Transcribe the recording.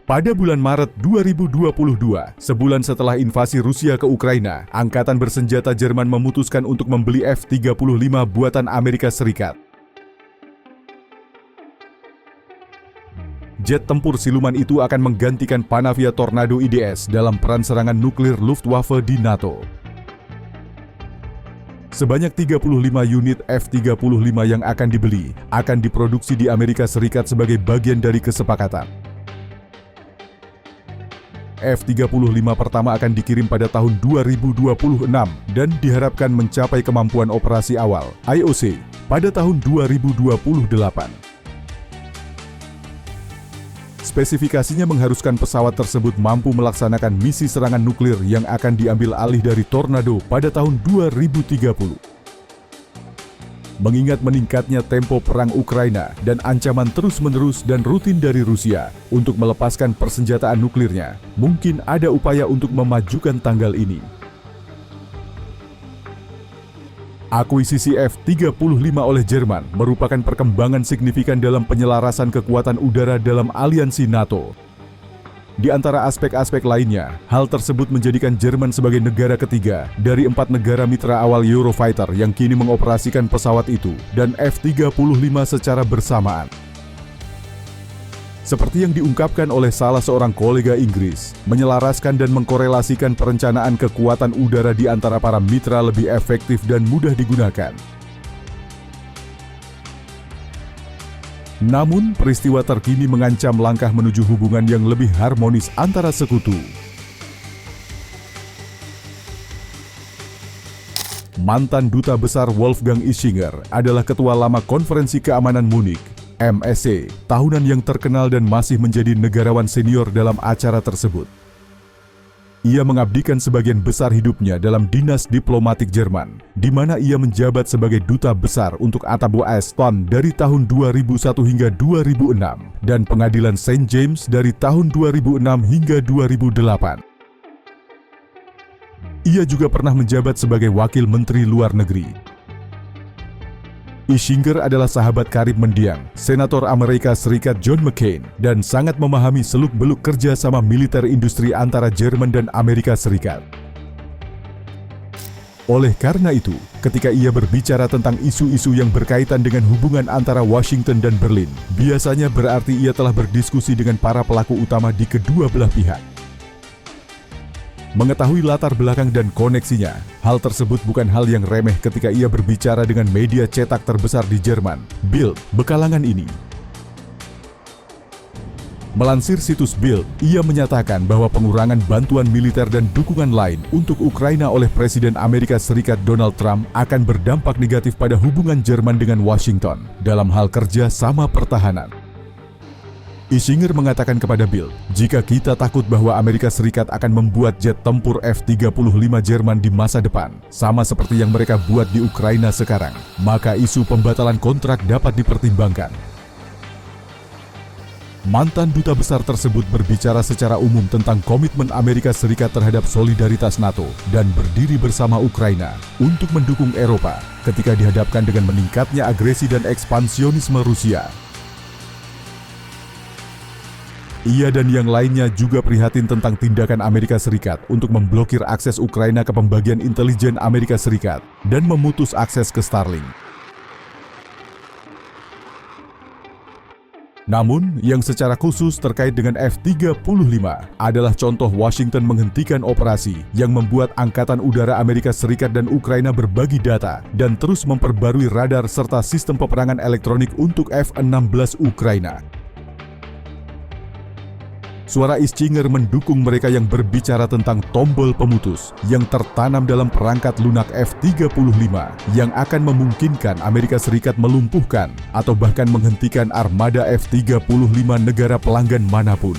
Pada bulan Maret 2022, sebulan setelah invasi Rusia ke Ukraina, Angkatan Bersenjata Jerman memutuskan untuk membeli F-35 buatan Amerika Serikat. Jet tempur siluman itu akan menggantikan Panavia Tornado IDS dalam peran serangan nuklir Luftwaffe di NATO. Sebanyak 35 unit F-35 yang akan dibeli akan diproduksi di Amerika Serikat sebagai bagian dari kesepakatan. F-35 pertama akan dikirim pada tahun 2026 dan diharapkan mencapai kemampuan operasi awal (IOC) pada tahun 2028. Spesifikasinya mengharuskan pesawat tersebut mampu melaksanakan misi serangan nuklir yang akan diambil alih dari Tornado pada tahun 2030. Mengingat meningkatnya tempo perang Ukraina dan ancaman terus-menerus dan rutin dari Rusia untuk melepaskan persenjataan nuklirnya, mungkin ada upaya untuk memajukan tanggal ini. Akuisisi F-35 oleh Jerman merupakan perkembangan signifikan dalam penyelarasan kekuatan udara dalam aliansi NATO. Di antara aspek-aspek lainnya, hal tersebut menjadikan Jerman sebagai negara ketiga dari 4 negara mitra awal Eurofighter yang kini mengoperasikan pesawat itu dan F-35 secara bersamaan. Seperti yang diungkapkan oleh salah seorang kolega Inggris, menyelaraskan dan mengkorelasikan perencanaan kekuatan udara di antara para mitra lebih efektif dan mudah digunakan. Namun, peristiwa terkini mengancam langkah menuju hubungan yang lebih harmonis antara sekutu. Mantan Duta Besar Wolfgang Ischinger adalah ketua lama Konferensi Keamanan Munich, MSC, tahunan yang terkenal dan masih menjadi negarawan senior dalam acara tersebut. Ia mengabdikan sebagian besar hidupnya dalam dinas diplomatik Jerman, di mana ia menjabat sebagai duta besar untuk Atabo Eston dari tahun 2001 hingga 2006 dan Pengadilan St. James dari tahun 2006 hingga 2008. Ia juga pernah menjabat sebagai wakil menteri luar negeri. Ischinger adalah sahabat karib mendiang Senator Amerika Serikat John McCain dan sangat memahami seluk-beluk kerja sama militer industri antara Jerman dan Amerika Serikat. Oleh karena itu, ketika ia berbicara tentang isu-isu yang berkaitan dengan hubungan antara Washington dan Berlin, biasanya berarti ia telah berdiskusi dengan para pelaku utama di kedua belah pihak. Mengetahui latar belakang dan koneksinya, hal tersebut bukan hal yang remeh ketika ia berbicara dengan media cetak terbesar di Jerman, Bild, bekalangan ini. Melansir situs Bild, ia menyatakan bahwa pengurangan bantuan militer dan dukungan lain untuk Ukraina oleh Presiden Amerika Serikat Donald Trump akan berdampak negatif pada hubungan Jerman dengan Washington dalam hal kerja sama pertahanan. Ischinger mengatakan kepada Bild, jika kita takut bahwa Amerika Serikat akan membuat jet tempur F-35 Jerman di masa depan, sama seperti yang mereka buat di Ukraina sekarang, maka isu pembatalan kontrak dapat dipertimbangkan. Mantan duta besar tersebut berbicara secara umum tentang komitmen Amerika Serikat terhadap solidaritas NATO dan berdiri bersama Ukraina untuk mendukung Eropa ketika dihadapkan dengan meningkatnya agresi dan ekspansionisme Rusia. Ia dan yang lainnya juga prihatin tentang tindakan Amerika Serikat untuk memblokir akses Ukraina ke pembagian intelijen Amerika Serikat dan memutus akses ke Starlink. Namun, yang secara khusus terkait dengan F-35 adalah contoh Washington menghentikan operasi yang membuat Angkatan Udara Amerika Serikat dan Ukraina berbagi data dan terus memperbarui radar serta sistem peperangan elektronik untuk F-16 Ukraina. Suara Ischinger mendukung mereka yang berbicara tentang tombol pemutus yang tertanam dalam perangkat lunak F-35 yang akan memungkinkan Amerika Serikat melumpuhkan atau bahkan menghentikan armada F-35 negara pelanggan manapun.